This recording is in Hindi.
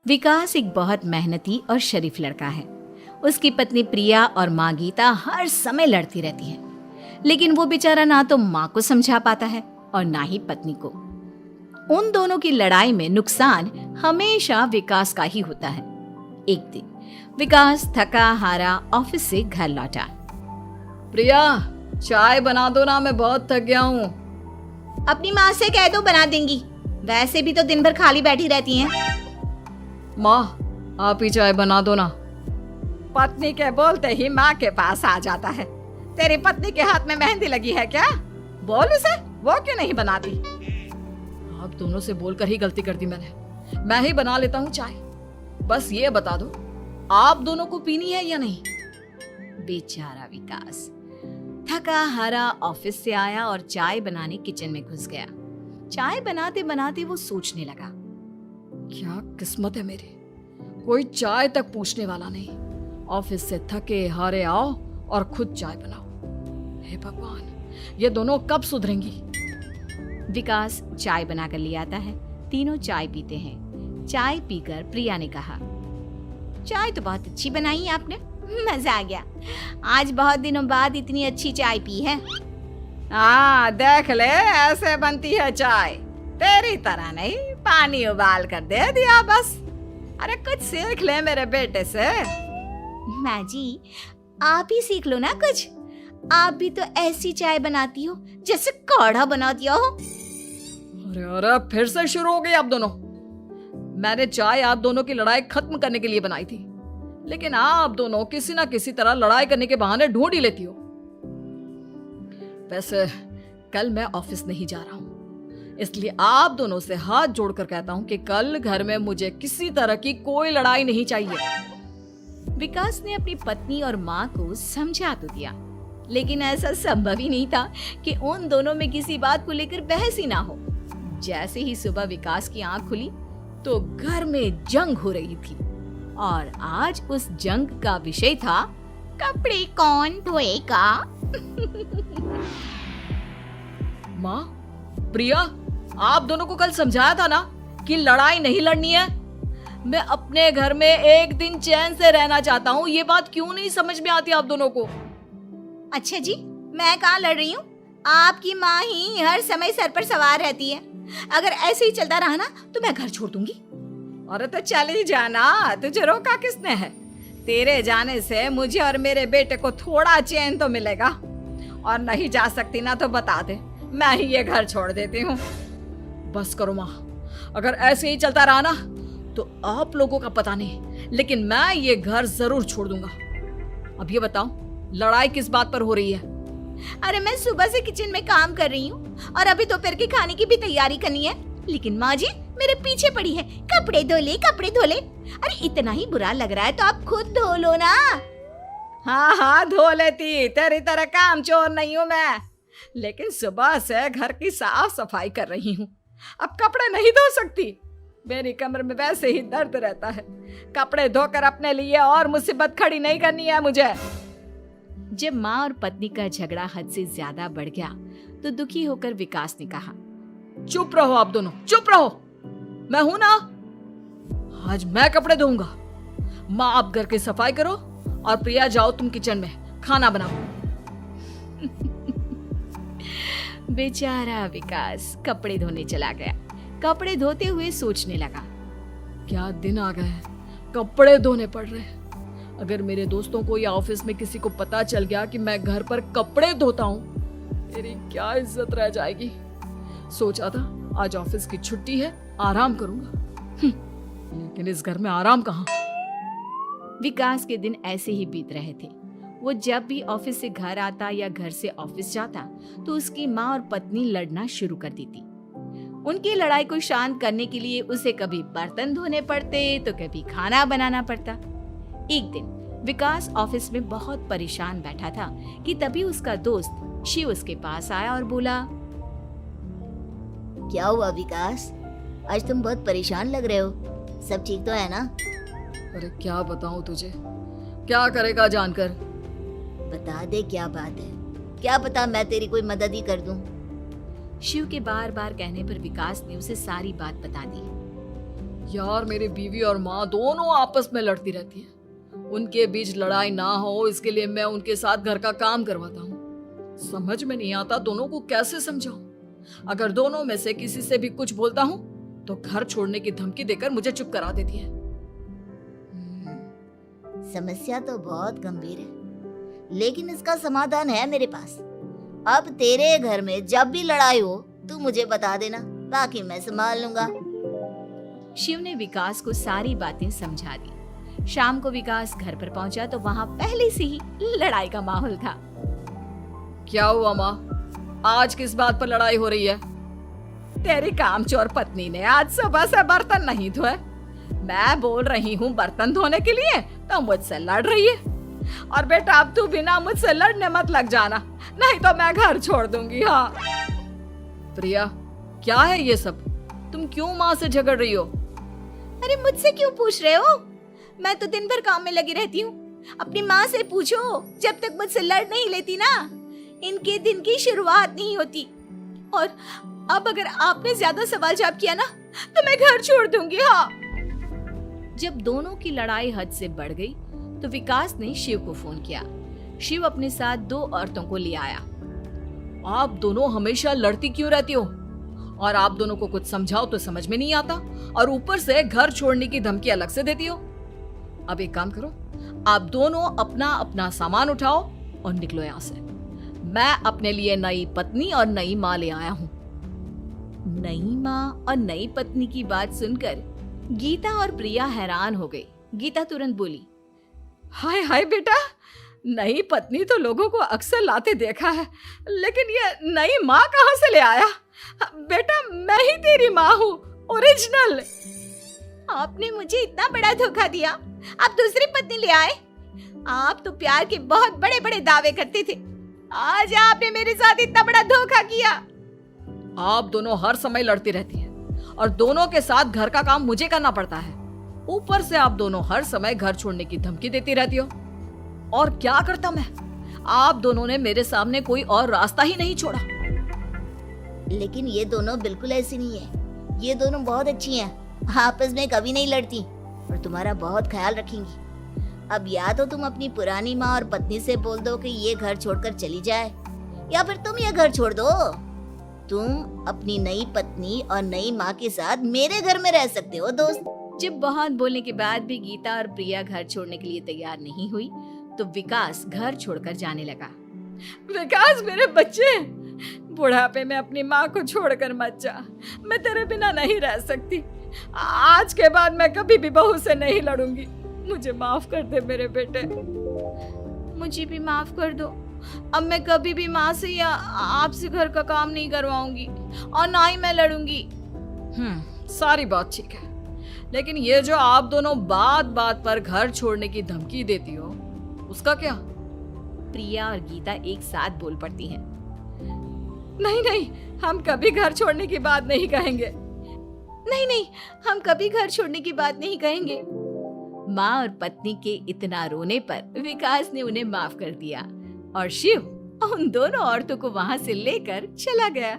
विकास एक बहुत मेहनती और शरीफ लड़का है। उसकी पत्नी प्रिया और माँ गीता हर समय लड़ती रहती है, लेकिन वो बेचारा ना तो माँ को समझा पाता है और ना ही पत्नी को। उन दोनों की लड़ाई में नुकसान हमेशा विकास का ही होता है। एक दिन विकास थका हारा ऑफिस से घर लौटा। प्रिया, चाय बना दो ना, मैं बहुत थक गया हूँ। अपनी माँ से कह दो, बना देंगी। वैसे भी तो दिन भर खाली बैठी रहती हैं। माँ, आप ही चाय बना दो ना। पत्नी के बोलते ही माँ के पास आ जाता है। तेरी पत्नी के हाथ में मेहंदी लगी है क्या? बोल उसे, वो क्यों नहीं बनाती? आप दोनों से बोलकर ही गलती कर दी मैंने। मैं ही बना लेता हूँ चाय। बस ये बता दो, आप दोनों को पीनी है या नहीं? बेचारा विकास थका हारा ऑफिस से आया और चाय बनाने किचन में घुस गया। चाय बनाते बनाते वो सोचने लगा, क्या किस्मत है मेरी, कोई चाय तक पूछने वाला नहीं। ऑफिस से थके हारे आओ और खुद चाय बनाओ। हे भगवान, ये दोनों कब सुधरेंगी? विकास चाय बनाकर ले आता है। तीनों चाय पीते हैं। चाय पीकर प्रिया ने कहा, चाय तो बहुत अच्छी बनाई है आपने, मजा आ गया। आज बहुत दिनों बाद इतनी अच्छी चाय पी है। हाँ, देख ले, ऐसे बनती है चाय। तेरी तरह नहीं, पानी उबाल कर दे दिया बस। अरे कुछ सीख ले मेरे बेटे से। माँ जी, आप ही सीख लो ना कुछ। आप भी तो ऐसी चाय बनाती हो जैसे काढ़ा बना दिया हो। अरे अरे, फिर से शुरू हो गई आप दोनों। मैंने चाय आप दोनों की लड़ाई खत्म करने के लिए बनाई थी, लेकिन आप दोनों किसी ना किसी तरह लड़ाई करने के बहाने ढूंढ ही लेती हो। वैसे कल मैं ऑफिस नहीं जा रहा हूं, इसलिए आप दोनों से हाथ जोड़कर कहता हूं कि कल घर में मुझे किसी तरह की कोई लड़ाई नहीं चाहिए। विकास ने अपनी पत्नी और माँ को समझा तो दिया, लेकिन ऐसा संभव ही नहीं था कि उन दोनों में किसी बात को लेकर बहस ही ना हो। जैसे ही सुबह विकास की आंख खुली तो घर में जंग हो रही थी, और आज उस जंग का विषय था कपड़े कौन धोएगा। माँ, प्रिया, आप दोनों को कल समझाया था ना कि लड़ाई नहीं लड़नी है। मैं अपने घर में एक दिन चैन से रहना चाहता हूँ। ये बात क्यों नहीं समझ में आती आप दोनों को? अच्छा जी, मैं कहाँ लड़ रही हूँ? आपकी माँ ही हर समय सर पर सवार रहती है। अगर ऐसे ही चलता रहा ना तो मैं घर छोड़ दूंगी। अरे तो चली जाना, तुझे रोका किसने है? तेरे जाने से मुझे और मेरे बेटे को थोड़ा चैन तो मिलेगा। और नहीं जा सकती ना तो बता दे, मैं ही ये घर छोड़ देती हूँ। बस करो माँ, अगर ऐसे ही चलता रहा ना तो आप लोगों का पता नहीं, लेकिन मैं ये घर जरूर छोड़ दूंगा। अब ये बताओ, लड़ाई किस बात पर हो रही है? अरे मैं सुबह से किचन में काम कर रही हूँ और अभी दोपहर के खाने की भी तैयारी करनी है, लेकिन माँ जी मेरे पीछे पड़ी है, कपड़े धो ले, कपड़े धो ले। अरे इतना ही बुरा लग रहा है तो आप खुद धो लो ना। हाँ हाँ, धो लेती, तेरी तरह काम चोर नहीं हूँ मैं, लेकिन सुबह से घर की साफ सफाई कर रही हूँ, अब कपड़े नहीं धो सकती। मेरी कमर में वैसे ही दर्द रहता है। कपड़े धोकर अपने लिए और मुसीबत खड़ी नहीं करनी है मुझे। जब माँ और पत्नी का झगड़ा हद से ज्यादा बढ़ गया तो दुखी होकर विकास ने कहा, चुप रहो आप दोनों, चुप रहो। मैं हूं ना, आज मैं कपड़े धोऊंगा। माँ, आप घर की सफाई करो और प्रिया, जाओ तुम किचन में खाना बनाओ। बेचारा विकास कपड़े धोने चला गया। कपड़े धोते हुए सोचने लगा, क्या दिन आ गए हैं, कपड़े धोने पड़ रहे हैं। अगर मेरे दोस्तों को या ऑफिस में किसी को पता चल गया कि मैं घर पर कपड़े धोता हूँ, मेरी क्या इज्जत रह जाएगी। सोचा था आज ऑफिस की छुट्टी है, आराम करूंगा, लेकिन इस घर में आराम कहाँ। विकास के दिन ऐसे ही बीत रहे थे। वो जब भी ऑफिस से घर आता या घर से ऑफिस जाता तो उसकी माँ और पत्नी लड़ना शुरू कर देती। उनकी लड़ाई को शांत करने के लिए उसे कभी बर्तन धोने पड़ते तो कभी खाना बनाना पड़ता। एक दिन विकास ऑफिस में बहुत परेशान बैठा था कि तभी उसका दोस्त शिव उसके पास आया और बोला, क्या हुआ विकास, आज तुम बहुत परेशान लग रहे हो, सब ठीक तो है ना? अरे क्या बताऊं तुझे, क्या करेगा जानकर। बता दे क्या बात है, क्या पता मैं तेरी कोई मदद ही कर दूं। शिव के बार बार कहने पर विकास ने उसे सारी बात बता दी। यार मेरी बीवी और माँ दोनों आपस में लड़ती रहती है। उनके बीच लड़ाई ना हो इसके लिए मैं उनके साथ घर का काम करवाता हूँ। समझ में नहीं आता दोनों को कैसे समझाऊं। अगर दोनों में से किसी से भी कुछ बोलता हूँ तो घर छोड़ने की धमकी देकर मुझे चुप करा देती है। समस्या तो बहुत गंभीर है, लेकिन इसका समाधान है मेरे पास। अब तेरे घर में जब भी लड़ाई हो तू मुझे बता देना, बाकी मैं संभाल लूंगा। शिव ने विकास को सारी बातें समझा दी। शाम को विकास घर पर पहुंचा तो वहां पहले से ही लड़ाई का माहौल था। क्या हुआ माँ, आज किस बात पर लड़ाई हो रही है? तेरी कामचोर पत्नी ने आज सुबह से बर्तन नहीं धोए। मैं बोल रही हूँ बर्तन धोने के लिए तो मुझसे लड़ रही है। और बेटा अब तू बिना मुझसे लड़ने मत लग जाना, नहीं तो मैं घर छोड़ दूंगी। हाँ प्रिया, क्या है ये सब? तुम क्यों माँ से झगड़ रही हो? अरे मुझसे क्यों पूछ रहे हो? मैं तो दिन भर काम में लगी रहती हूँ। अपनी माँ से पूछो, जब तक मुझसे लड़ नहीं लेती ना इनके दिन की शुरुआत नहीं होती। और अब अगर आपने ज्यादा सवाल जवाब किया ना तो मैं घर छोड़ दूंगी। हाँ। जब दोनों की लड़ाई हद से बढ़ गई तो विकास ने शिव को फोन किया। शिव अपने साथ 2 औरतों को ले आया। आप दोनों हमेशा लड़ती क्यों रहती हो? और आप दोनों को कुछ समझाओ तो समझ में नहीं आता, और ऊपर से घर छोड़ने की धमकी अलग से देती हो। अब एक काम करो, आप दोनों अपना अपना सामान उठाओ और निकलो यहाँ से। मैं अपने लिए नई पत्नी और नई माँ ले आया हूँ। नई माँ और नई पत्नी की बात सुनकर गीता और प्रिया हैरान हो गई। गीता तुरंत बोली, हाय हाय बेटा, नई पत्नी तो लोगों को अक्सर लाते देखा है, लेकिन ये नई माँ कहाँ से ले आया? बेटा मैं ही तेरी माँ हूँ, ओरिजिनल। आपने मुझे इतना बड़ा धोखा दिया, आप दूसरी पत्नी ले आए। आप तो प्यार के बहुत बड़े बड़े दावे करते थे, आज आपने मेरे साथ इतना बड़ा धोखा किया। आप दोनों हर समय लड़ती रहती हैं और दोनों के साथ घर का काम मुझे करना पड़ता है। ऊपर से आप दोनों हर समय घर छोड़ने की धमकी देती रहती हो। और क्या करता मैं? आप दोनों ने मेरे सामने कोई और रास्ता ही नहीं छोड़ा। लेकिन ये दोनों बिल्कुल ऐसी नहीं है। ये दोनों बहुत अच्छी हैं, आपस में कभी नहीं लड़ती और तुम्हारा बहुत ख्याल रखेंगी। अब या तो तुम अपनी पुरानी माँ और पत्नी से बोल दो कि ये घर छोड़कर चली जाए, या फिर तुम ये घर छोड़ दो। तुम अपनी नई पत्नी और नई माँ के साथ मेरे घर में रह सकते हो दोस्त। जब बहुत बोलने के बाद भी गीता और प्रिया घर छोड़ने के लिए तैयार नहीं हुई तो विकास घर छोड़कर जाने लगा। विकास मेरे बच्चे, बुढ़ापे में अपनी माँ को छोड़कर मत जा। मैं तेरे बिना नहीं रह सकती। आज के बाद मैं कभी भी बहू से नहीं लड़ूंगी। मुझे माफ कर दे मेरे बेटे। मुझे भी माफ कर दो। अब मैं कभी भी माँ से या आपसे घर का काम नहीं करवाऊंगी और ना ही मैं लड़ूंगी। सारी बात ठीक है, लेकिन ये जो आप दोनों बात बात पर घर छोड़ने की धमकी देती हो, उसका क्या? प्रिया और गीता एक साथ बोल पड़ती हैं। नहीं नहीं, हम कभी घर छोड़ने की बात नहीं कहेंगे। नहीं नहीं, हम कभी घर छोड़ने की बात नहीं कहेंगे। माँ और पत्नी के इतना रोने पर विकास ने उन्हें माफ कर दिया और शिव उन दोनों औरतों को वहां से लेकर चला गया।